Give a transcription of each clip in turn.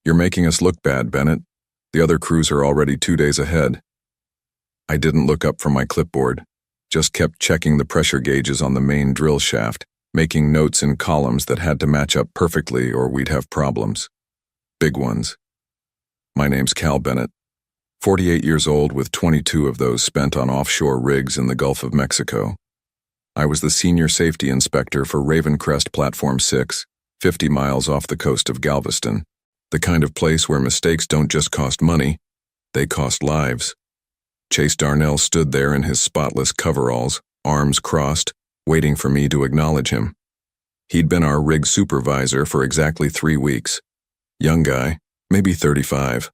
You're making us look bad, Bennett. The other crews are already 2 days ahead. I didn't look up from my clipboard, just kept checking the pressure gauges on the main drill shaft, making notes in columns that had to match up perfectly or we'd have problems. Big ones. My name's Cal Bennett, 48 years old with 22 of those spent on offshore rigs in the Gulf of Mexico. I was the senior safety inspector for Ravencrest Platform 6, 50 miles off the coast of Galveston, the kind of place where mistakes don't just cost money, they cost lives. Chase Darnell stood there in his spotless coveralls, arms crossed, waiting for me to acknowledge him. He'd been our rig supervisor for exactly 3 weeks. Young guy, maybe 35.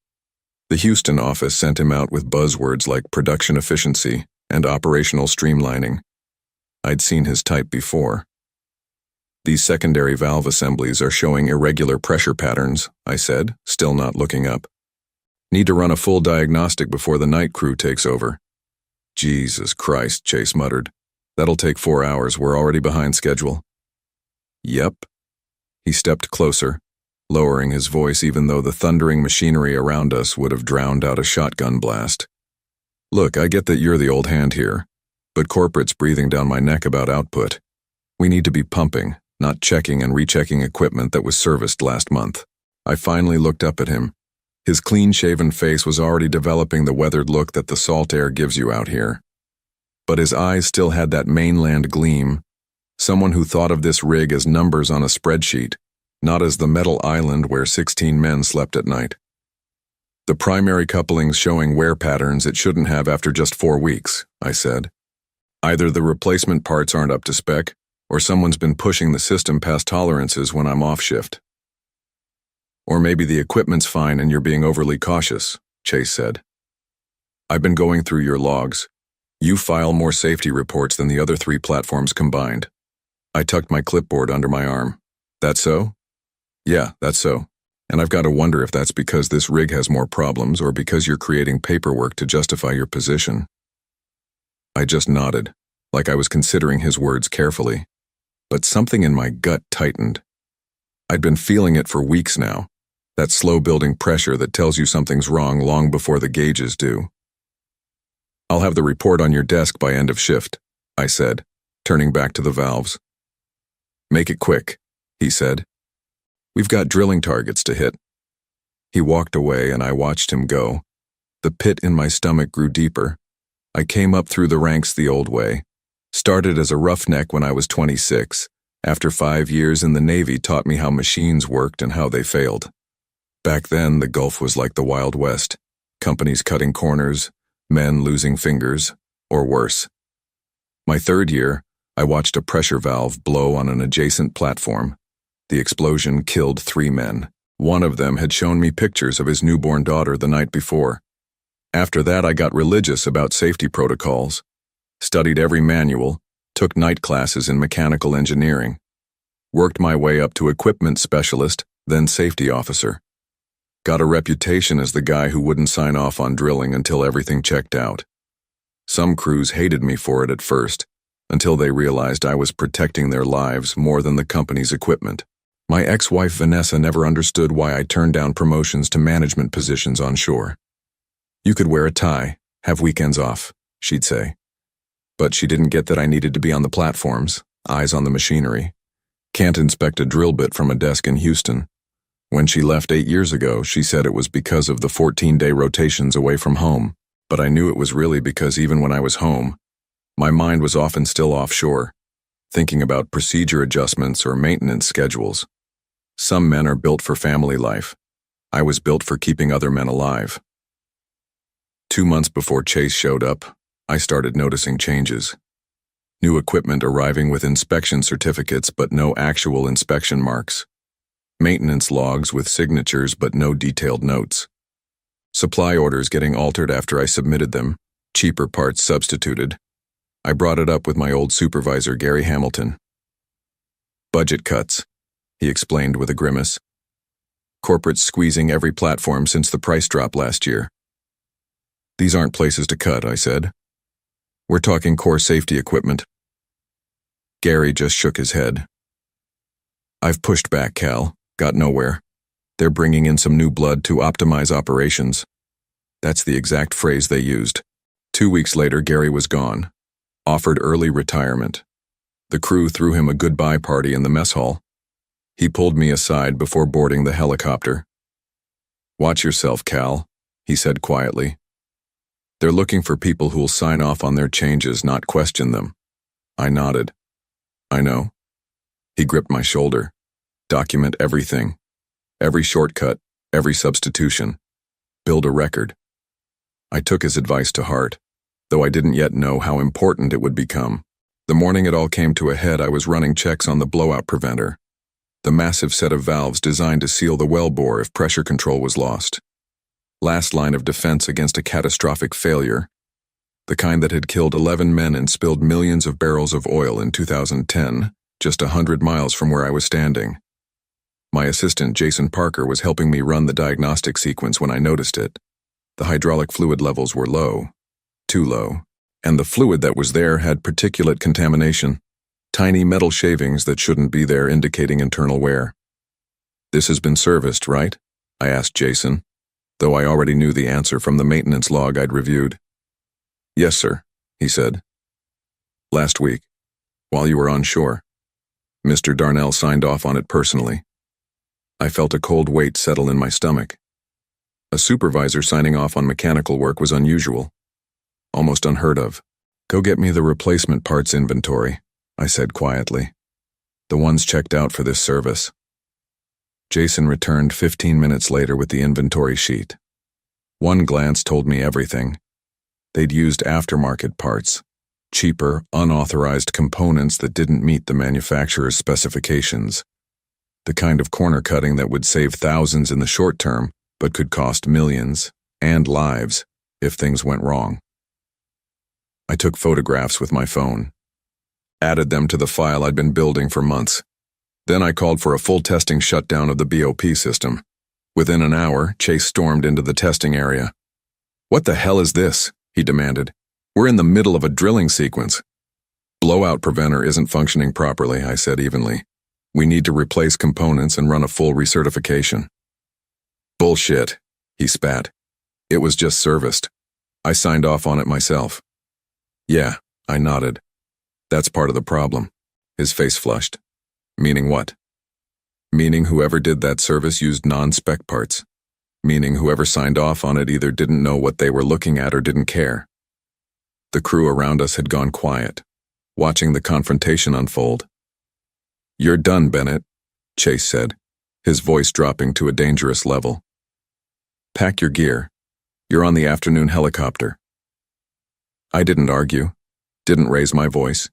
The Houston office sent him out with buzzwords like production efficiency and operational streamlining. I'd seen his type before. These secondary valve assemblies are showing irregular pressure patterns, I said, still not looking up. Need to run a full diagnostic before the night crew takes over. Jesus Christ, Chase muttered. That'll take 4 hours, we're already behind schedule. Yep. He stepped closer, lowering his voice even though the thundering machinery around us would have drowned out a shotgun blast. Look, I get that you're the old hand here, but corporate's breathing down my neck about output. We need to be pumping, not checking and rechecking equipment that was serviced last month. I finally looked up at him. His clean-shaven face was already developing the weathered look that the salt air gives you out here. But his eyes still had that mainland gleam, someone who thought of this rig as numbers on a spreadsheet, not as the metal island where 16 men slept at night. The primary coupling's showing wear patterns it shouldn't have after just 4 weeks, I said. Either the replacement parts aren't up to spec, or someone's been pushing the system past tolerances when I'm off shift. Or maybe the equipment's fine and you're being overly cautious, Chase said. I've been going through your logs. You file more safety reports than the other 3 platforms combined. I tucked my clipboard under my arm. That so? Yeah, that's so. And I've got to wonder if that's because this rig has more problems or because you're creating paperwork to justify your position. I just nodded, like I was considering his words carefully. But something in my gut tightened. I'd been feeling it for weeks now, that slow-building pressure that tells you something's wrong long before the gauges do. I'll have the report on your desk by end of shift, I said, turning back to the valves. Make it quick, he said. We've got drilling targets to hit. He walked away and I watched him go. The pit in my stomach grew deeper. I came up through the ranks the old way. Started as a roughneck when I was 26. After 5 years in the Navy taught me how machines worked and how they failed. Back then, the Gulf was like the Wild West. Companies cutting corners, men losing fingers, or worse. My 3rd year, I watched a pressure valve blow on an adjacent platform. The explosion killed 3 men. One of them had shown me pictures of his newborn daughter the night before. After that, I got religious about safety protocols, studied every manual, took night classes in mechanical engineering, worked my way up to equipment specialist, then safety officer. Got a reputation as the guy who wouldn't sign off on drilling until everything checked out. Some crews hated me for it at first, until they realized I was protecting their lives more than the company's equipment. My ex-wife Vanessa never understood why I turned down promotions to management positions on shore. You could wear a tie, have weekends off, she'd say. But she didn't get that I needed to be on the platforms, eyes on the machinery. Can't inspect a drill bit from a desk in Houston. When she left 8 years ago, she said it was because of the 14-day rotations away from home, but I knew it was really because even when I was home, my mind was often still offshore, thinking about procedure adjustments or maintenance schedules. Some men are built for family life. I was built for keeping other men alive. 2 months before Chase showed up, I started noticing changes. New equipment arriving with inspection certificates but no actual inspection marks. Maintenance logs with signatures but no detailed notes. Supply orders getting altered after I submitted them, cheaper parts substituted. I brought it up with my old supervisor, Gary Hamilton. Budget cuts, he explained with a grimace. Corporate's squeezing every platform since the price drop last year. These aren't places to cut, I said. We're talking core safety equipment. Gary just shook his head. I've pushed back, Cal. Got nowhere. They're bringing in some new blood to optimize operations. That's the exact phrase they used. 2 weeks later, Gary was gone, offered early retirement. The crew threw him a goodbye party in the mess hall. He pulled me aside before boarding the helicopter. "Watch yourself, Cal," he said quietly. "They're looking for people who'll sign off on their changes, not question them." I nodded. "I know." He gripped my shoulder. "Document everything. Every shortcut, every substitution. Build a record." I took his advice to heart, though I didn't yet know how important it would become. The morning it all came to a head, I was running checks on the blowout preventer, the massive set of valves designed to seal the wellbore if pressure control was lost. Last line of defense against a catastrophic failure, the kind that had killed 11 men and spilled millions of barrels of oil in 2010, just 100 miles from where I was standing. My assistant, Jason Parker, was helping me run the diagnostic sequence when I noticed it. The hydraulic fluid levels were low, too low, and the fluid that was there had particulate contamination, tiny metal shavings that shouldn't be there indicating internal wear. "This has been serviced, right?" I asked Jason, though I already knew the answer from the maintenance log I'd reviewed. "Yes, sir," he said. "Last week, while you were on shore. Mr. Darnell signed off on it personally." I felt a cold weight settle in my stomach. A supervisor signing off on mechanical work was unusual, almost unheard of. "Go get me the replacement parts inventory," I said quietly. "The ones checked out for this service." Jason returned 15 minutes later with the inventory sheet. One glance told me everything. They'd used aftermarket parts, cheaper, unauthorized components that didn't meet the manufacturer's specifications. The kind of corner cutting that would save thousands in the short term, but could cost millions, and lives, if things went wrong. I took photographs with my phone, added them to the file I'd been building for months. Then I called for a full testing shutdown of the BOP system. Within an hour, Chase stormed into the testing area. "What the hell is this?" he demanded. "We're in the middle of a drilling sequence." "Blowout preventer isn't functioning properly," I said evenly. "We need to replace components and run a full recertification." "Bullshit," he spat. "It was just serviced. I signed off on it myself." "Yeah," I nodded. "That's part of the problem." His face flushed. "Meaning what?" "Meaning whoever did that service used non-spec parts. Meaning whoever signed off on it either didn't know what they were looking at or didn't care." The crew around us had gone quiet, watching the confrontation unfold. "You're done, Bennett," Chase said, his voice dropping to a dangerous level. "Pack your gear. You're on the afternoon helicopter." I didn't argue, didn't raise my voice,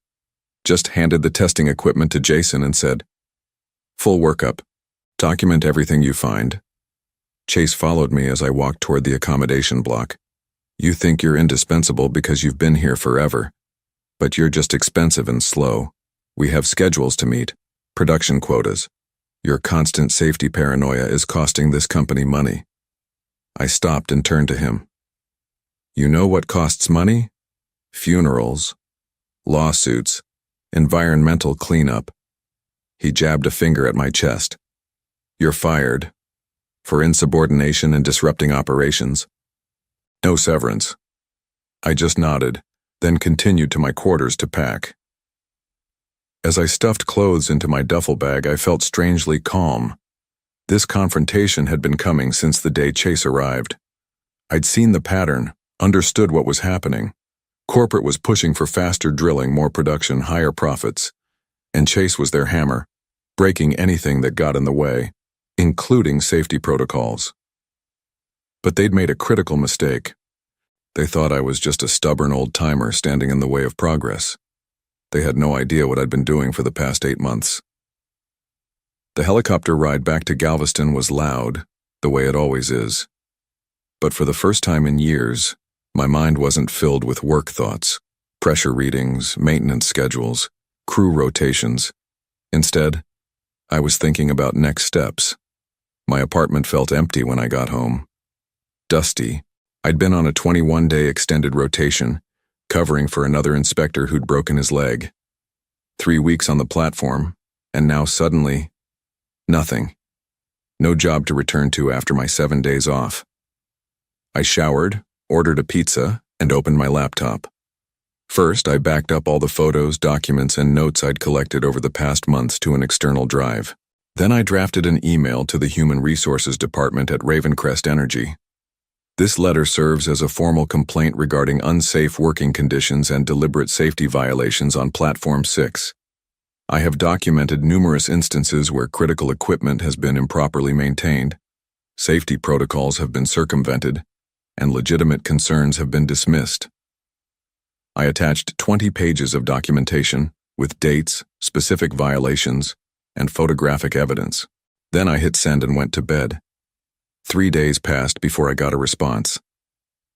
just handed the testing equipment to Jason and said, "Full workup. Document everything you find." Chase followed me as I walked toward the accommodation block. "You think you're indispensable because you've been here forever, but you're just expensive and slow. We have schedules to meet, production quotas. Your constant safety paranoia is costing this company money." I stopped and turned to him. "You know what costs money? Funerals, lawsuits, environmental cleanup." He jabbed a finger at my chest. "You're fired. For insubordination and disrupting operations. No severance." I just nodded, then continued to my quarters to pack. As I stuffed clothes into my duffel bag, I felt strangely calm. This confrontation had been coming since the day Chase arrived. I'd seen the pattern, understood what was happening. Corporate was pushing for faster drilling, more production, higher profits. And Chase was their hammer, breaking anything that got in the way, including safety protocols. But they'd made a critical mistake. They thought I was just a stubborn old-timer standing in the way of progress. They had no idea what I'd been doing for the past 8 months. The helicopter ride back to Galveston was loud, the way it always is. But for the first time in years, my mind wasn't filled with work thoughts, pressure readings, maintenance schedules, crew rotations. Instead, I was thinking about next steps. My apartment felt empty when I got home. Dusty. I'd been on a 21-day extended rotation, covering for another inspector who'd broken his leg. 3 weeks on the platform, and now suddenly, nothing. No job to return to after my 7 days off. I showered, ordered a pizza, and opened my laptop. First, I backed up all the photos, documents, and notes I'd collected over the past months to an external drive. Then I drafted an email to the Human Resources Department at Ravencrest Energy. This letter serves as a formal complaint regarding unsafe working conditions and deliberate safety violations on Platform 6. I have documented numerous instances where critical equipment has been improperly maintained, safety protocols have been circumvented, and legitimate concerns have been dismissed. I attached 20 pages of documentation with dates, specific violations, and photographic evidence. Then I hit send and went to bed. 3 days passed before I got a response.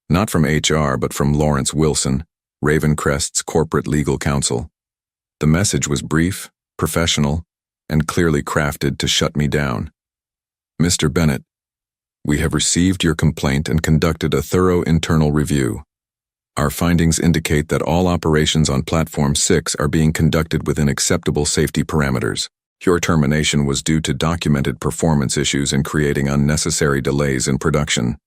Not from HR, but from Lawrence Wilson, Ravencrest's corporate legal counsel. The message was brief, professional, and clearly crafted to shut me down. Mr. Bennett, we have received your complaint and conducted a thorough internal review. Our findings indicate that all operations on Platform 6 are being conducted within acceptable safety parameters. Your termination was due to documented performance issues and creating unnecessary delays in production.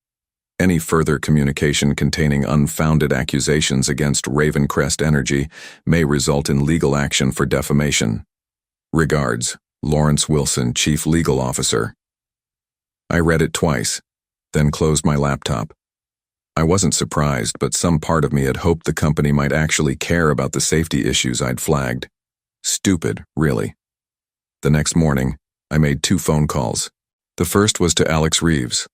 Any further communication containing unfounded accusations against Ravencrest Energy may result in legal action for defamation. Regards, Lawrence Wilson, Chief Legal Officer. I read it twice, then closed my laptop. I wasn't surprised, but some part of me had hoped the company might actually care about the safety issues I'd flagged. Stupid, really. The next morning, I made 2 phone calls. The first was to Alex Reeves,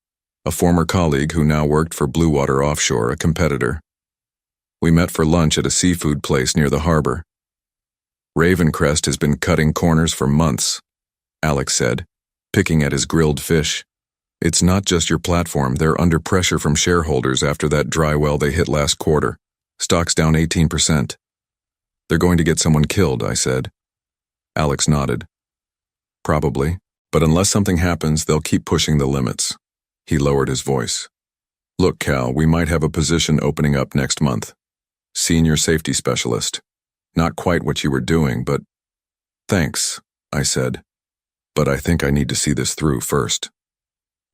a former colleague who now worked for Blue Water Offshore, a competitor. We met for lunch at a seafood place near the harbor. Ravencrest has been cutting corners for months, Alex said, picking at his grilled fish. It's not just your platform, they're under pressure from shareholders after that dry well they hit last quarter. Stock's down 18%. They're going to get someone killed, I said. Alex nodded. Probably, but unless something happens, they'll keep pushing the limits. He lowered his voice. Look, Cal, we might have a position opening up next month. Senior safety specialist. Not quite what you were doing, but... Thanks, I said. But I think I need to see this through first.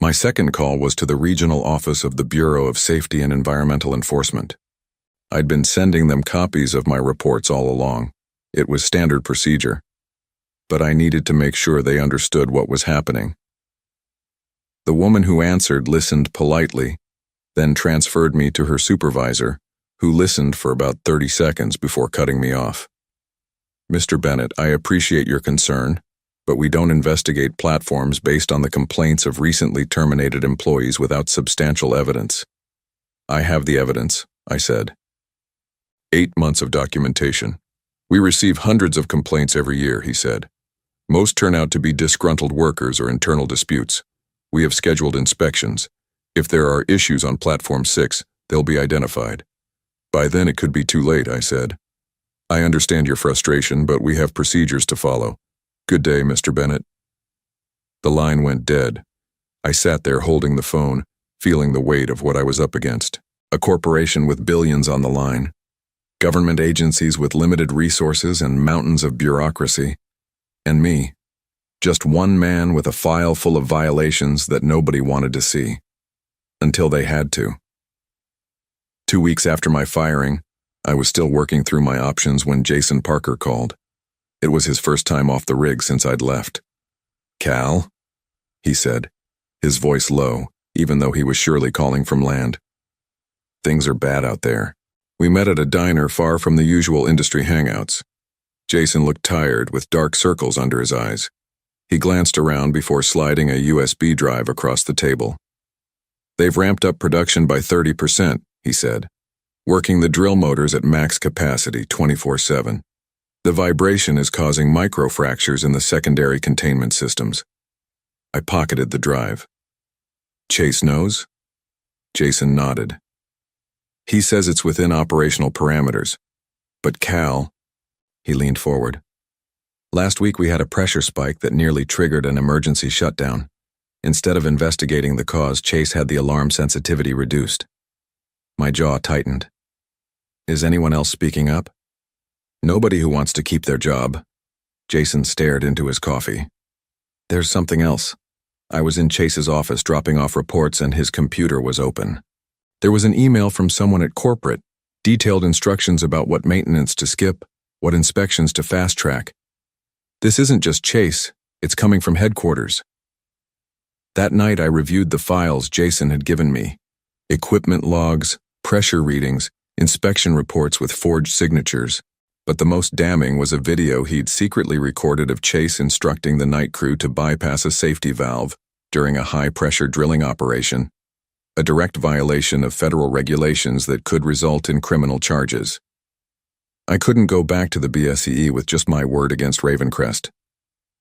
My second call was to the regional office of the Bureau of Safety and Environmental Enforcement. I'd been sending them copies of my reports all along. It was standard procedure. But I needed to make sure they understood what was happening. The woman who answered listened politely, then transferred me to her supervisor, who listened for about 30 seconds before cutting me off. Mr. Bennett, I appreciate your concern, but we don't investigate platforms based on the complaints of recently terminated employees without substantial evidence. I have the evidence, I said. 8 months of documentation. We receive hundreds of complaints every year, he said. Most turn out to be disgruntled workers or internal disputes. We have scheduled inspections. If there are issues on Platform 6, they'll be identified. By then it could be too late, I said. I understand your frustration, but we have procedures to follow. Good day, Mr. Bennett. The line went dead. I sat there holding the phone, feeling the weight of what I was up against. A corporation with billions on the line. Government agencies with limited resources and mountains of bureaucracy. And me. Just one man with a file full of violations that nobody wanted to see. Until they had to. 2 weeks after my firing, I was still working through my options when Jason Parker called. It was his first time off the rig since I'd left. Cal? He said, his voice low, even though he was surely calling from land. Things are bad out there. We met at a diner far from the usual industry hangouts. Jason looked tired, with dark circles under his eyes. He glanced around before sliding a USB drive across the table. They've ramped up production by 30%, he said, working the drill motors at max capacity 24/7. The vibration is causing microfractures in the secondary containment systems. I pocketed the drive. Chase knows? Jason nodded. He says it's within operational parameters. But Cal... He leaned forward. Last week we had a pressure spike that nearly triggered an emergency shutdown. Instead of investigating the cause, Chase had the alarm sensitivity reduced. My jaw tightened. Is anyone else speaking up? Nobody who wants to keep their job. Jason stared into his coffee. There's something else. I was in Chase's office dropping off reports and his computer was open. There was an email from someone at corporate, detailed instructions about what maintenance to skip, what inspections to fast-track. This isn't just Chase, it's coming from headquarters. That night I reviewed the files Jason had given me. Equipment logs, pressure readings, inspection reports with forged signatures. But the most damning was a video he'd secretly recorded of Chase instructing the night crew to bypass a safety valve during a high-pressure drilling operation, a direct violation of federal regulations that could result in criminal charges. I couldn't go back to the BSEE with just my word against Ravencrest.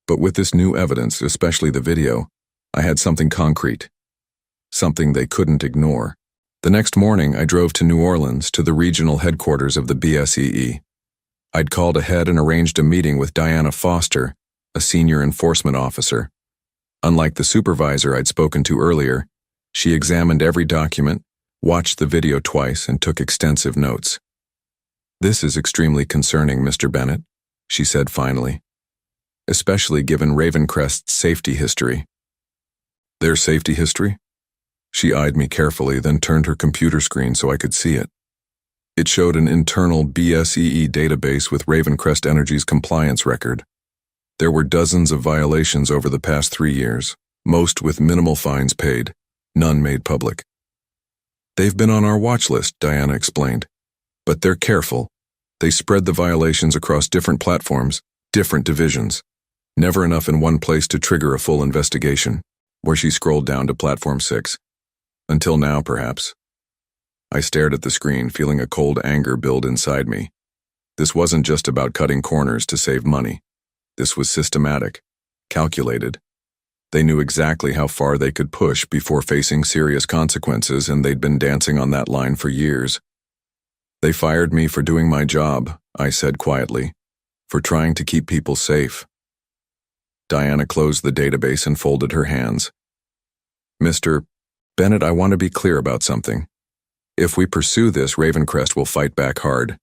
But with this new evidence, especially the video, I had something concrete. Something they couldn't ignore. The next morning, I drove to New Orleans to the regional headquarters of the BSEE. I'd called ahead and arranged a meeting with Diana Foster, a senior enforcement officer. Unlike the supervisor I'd spoken to earlier, she examined every document, watched the video twice, and took extensive notes. "This is extremely concerning, Mr. Bennett," she said finally, "especially given Ravencrest's safety history." "Their safety history?" She eyed me carefully, then turned her computer screen so I could see it. It showed an internal BSEE database with Ravencrest Energy's compliance record. There were dozens of violations over the past 3 years, most with minimal fines paid, none made public. "They've been on our watch list," Diana explained. "But they're careful. They spread the violations across different platforms, different divisions. Never enough in one place to trigger a full investigation," where she scrolled down to Platform 6. "Until now, perhaps." I stared at the screen, feeling a cold anger build inside me. This wasn't just about cutting corners to save money. This was systematic, calculated. They knew exactly how far they could push before facing serious consequences, and they'd been dancing on that line for years. "They fired me for doing my job," I said quietly, "for trying to keep people safe." Diana closed the database and folded her hands. "Mr. Bennett, I want to be clear about something. If we pursue this, Ravencrest will fight back hard.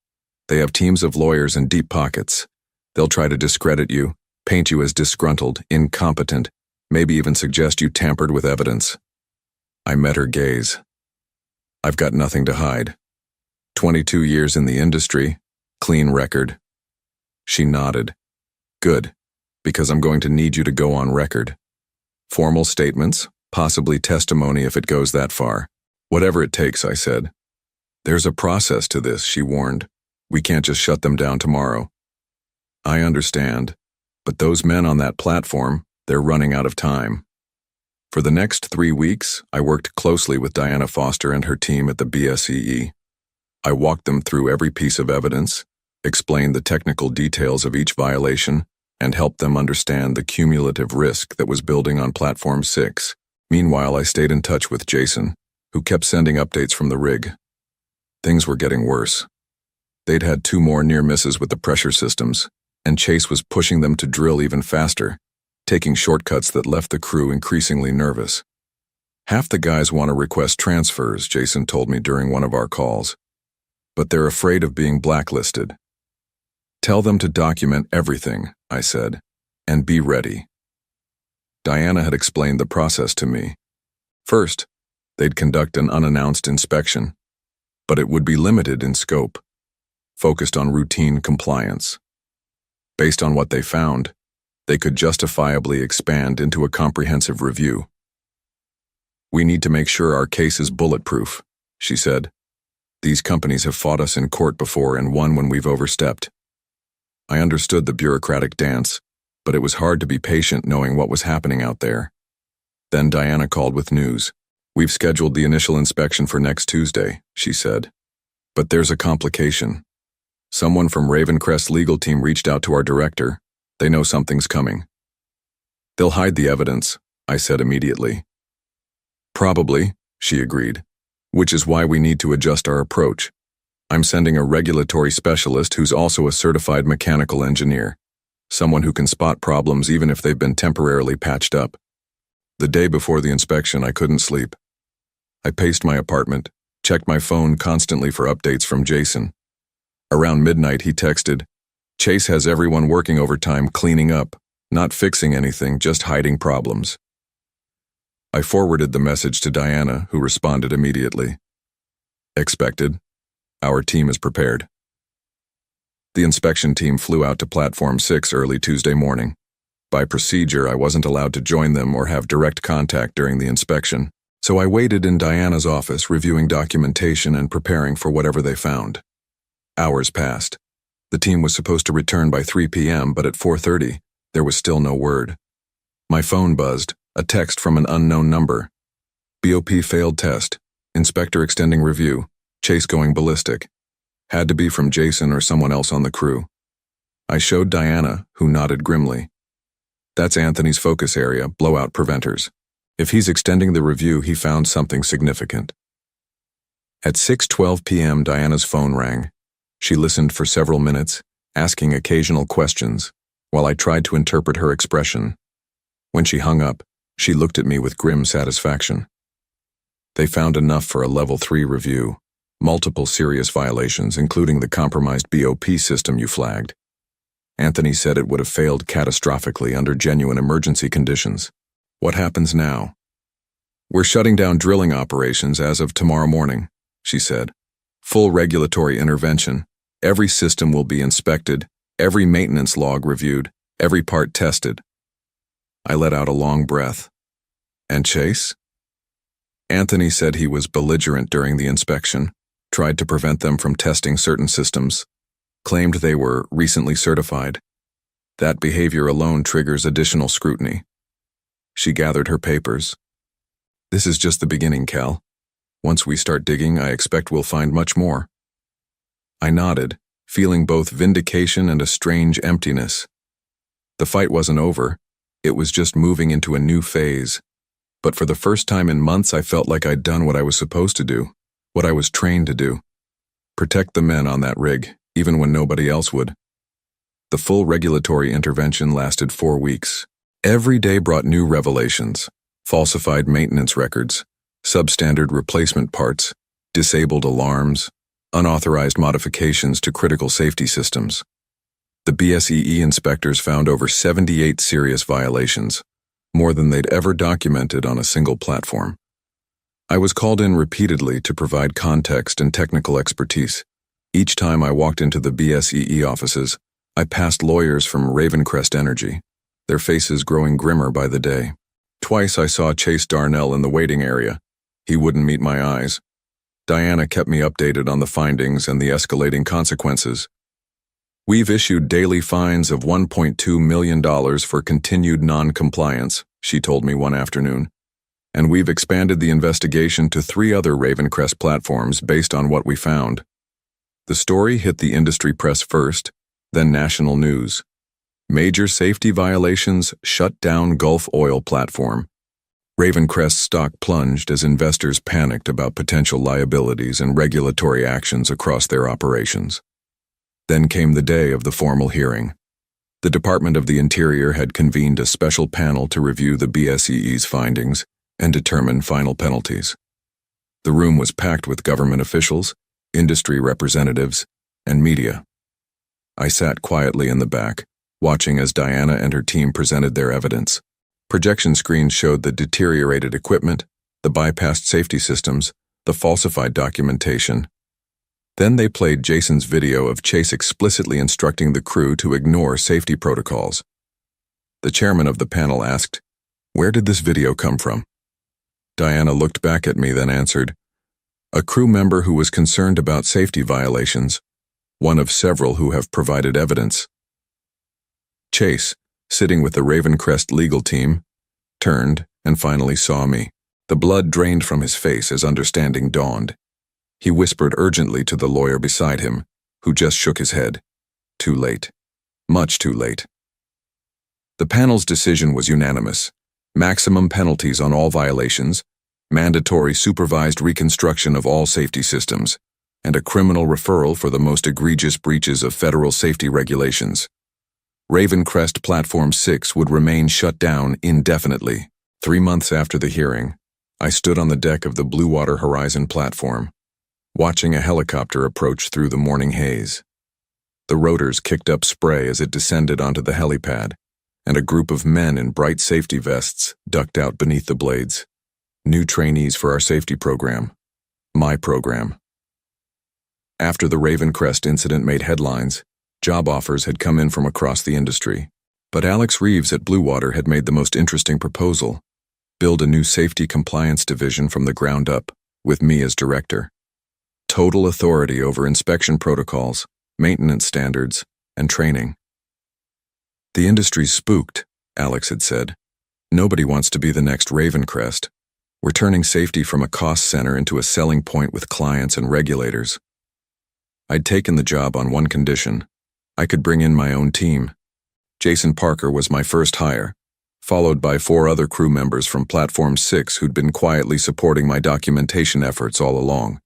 They have teams of lawyers and deep pockets. They'll try to discredit you, paint you as disgruntled, incompetent, maybe even suggest you tampered with evidence." I met her gaze. "I've got nothing to hide. 22 years in the industry, clean record." She nodded. "Good, because I'm going to need you to go on record. Formal statements, possibly testimony if it goes that far. Whatever it takes," I said. "There's a process to this," she warned. "We can't just shut them down tomorrow." "I understand, but those men on that platform, they're running out of time." For the next 3 weeks, I worked closely with Diana Foster and her team at the BSEE. I walked them through every piece of evidence, explained the technical details of each violation, and helped them understand the cumulative risk that was building on Platform 6. Meanwhile, I stayed in touch with Jason, who kept sending updates from the rig. Things were getting worse. They'd had 2 more near misses with the pressure systems, and Chase was pushing them to drill even faster, taking shortcuts that left the crew increasingly nervous. "Half the guys want to request transfers," Jason told me during one of our calls. "But they're afraid of being blacklisted." "Tell them to document everything," I said, "and be ready." Diana had explained the process to me. First, they'd conduct an unannounced inspection, but it would be limited in scope, focused on routine compliance. Based on what they found, they could justifiably expand into a comprehensive review. "We need to make sure our case is bulletproof," she said. "These companies have fought us in court before and won when we've overstepped." I understood the bureaucratic dance, but it was hard to be patient knowing what was happening out there. Then Diana called with news. "We've scheduled the initial inspection for next Tuesday," she said. "But there's a complication. Someone from Ravencrest's legal team reached out to our director. They know something's coming." "They'll hide the evidence," I said immediately. "Probably," she agreed, "which is why we need to adjust our approach. I'm sending a regulatory specialist who's also a certified mechanical engineer, someone who can spot problems even if they've been temporarily patched up." The day before the inspection, I couldn't sleep. I paced my apartment, checked my phone constantly for updates from Jason. Around midnight, he texted, "Chase has everyone working overtime cleaning up, not fixing anything, just hiding problems." I forwarded the message to Diana, who responded immediately. Expected. Our team is prepared. The inspection team flew out to Platform 6 early Tuesday morning. By procedure, I wasn't allowed to join them or have direct contact during the inspection, so I waited in Diana's office reviewing documentation and preparing for whatever they found. Hours passed. The team was supposed to return by 3 p.m., but at 4:30, there was still no word. My phone buzzed, a text from an unknown number. BOP failed test. Inspector extending review. Chase going ballistic. Had to be from Jason or someone else on the crew. I showed Diana, who nodded grimly. That's Anthony's focus area, blowout preventers. If he's extending the review, he found something significant. At 6:12 p.m., Diana's phone rang. She listened for several minutes, asking occasional questions, while I tried to interpret her expression. When she hung up, she looked at me with grim satisfaction. They found enough for a Level 3 review. Multiple serious violations, including the compromised BOP system you flagged. Anthony said it would have failed catastrophically under genuine emergency conditions. What happens now? We're shutting down drilling operations as of tomorrow morning, she said. Full regulatory intervention. Every system will be inspected, every maintenance log reviewed, every part tested. I let out a long breath. And Chase? Anthony said he was belligerent during the inspection, tried to prevent them from testing certain systems, claimed they were recently certified. That behavior alone triggers additional scrutiny. She gathered her papers. This is just the beginning, Cal. Once we start digging, I expect we'll find much more. I nodded, feeling both vindication and a strange emptiness. The fight wasn't over. It was just moving into a new phase. But for the first time in months, I felt like I'd done what I was supposed to do, what I was trained to do. Protect the men on that rig, even when nobody else would. The full regulatory intervention lasted 4 weeks. Every day brought new revelations: falsified maintenance records, substandard replacement parts, disabled alarms, unauthorized modifications to critical safety systems. The BSEE inspectors found over 78 serious violations, more than they'd ever documented on a single platform. I was called in repeatedly to provide context and technical expertise. Each time I walked into the BSEE offices, I passed lawyers from Ravencrest Energy, their faces growing grimmer by the day. Twice I saw Chase Darnell in the waiting area. He wouldn't meet my eyes. Diana kept me updated on the findings and the escalating consequences. We've issued daily fines of $1.2 million for continued non-compliance, she told me one afternoon. And we've expanded the investigation to 3 other Ravencrest platforms based on what we found. The story hit the industry press first, then national news. Major safety violations shut down Gulf Oil platform. Ravencrest stock plunged as investors panicked about potential liabilities and regulatory actions across their operations. Then came the day of the formal hearing. The Department of the Interior had convened a special panel to review the BSEE's findings and determine final penalties. The room was packed with government officials, industry representatives, and media. I sat quietly in the back, watching as Diana and her team presented their evidence. Projection screens showed the deteriorated equipment, the bypassed safety systems, the falsified documentation. Then they played Jason's video of Chase explicitly instructing the crew to ignore safety protocols. The chairman of the panel asked, "Where did this video come from?" Diana looked back at me, then answered, "A crew member who was concerned about safety violations, one of several who have provided evidence." Chase, sitting with the Ravencrest legal team, turned and finally saw me. The blood drained from his face as understanding dawned. He whispered urgently to the lawyer beside him, who just shook his head. Too late. Much too late. The panel's decision was unanimous. Maximum penalties on all violations, mandatory supervised reconstruction of all safety systems, and a criminal referral for the most egregious breaches of federal safety regulations. Ravencrest Platform 6 would remain shut down indefinitely. 3 months after the hearing, I stood on the deck of the Blue Water Horizon platform, watching a helicopter approach through the morning haze. The rotors kicked up spray as it descended onto the helipad, and a group of men in bright safety vests ducked out beneath the blades. New trainees for our safety program. My program. After the Ravencrest incident made headlines, job offers had come in from across the industry. But Alex Reeves at Bluewater had made the most interesting proposal: build a new safety compliance division from the ground up, with me as director. Total authority over inspection protocols, maintenance standards, and training. The industry's spooked, Alex had said. Nobody wants to be the next Ravencrest. We're turning safety from a cost center into a selling point with clients and regulators. I'd taken the job on one condition: I could bring in my own team. Jason Parker was my first hire, followed by 4 other crew members from Platform 6 who'd been quietly supporting my documentation efforts all along.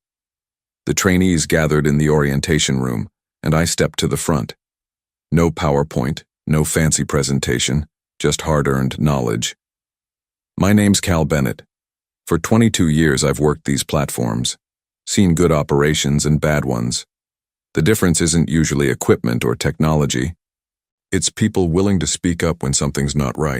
The trainees gathered in the orientation room, and I stepped to the front. No PowerPoint, no fancy presentation, just hard-earned knowledge. My name's Cal Bennett. For 22 years I've worked these platforms, seen good operations and bad ones. The difference isn't usually equipment or technology. It's people willing to speak up when something's not right.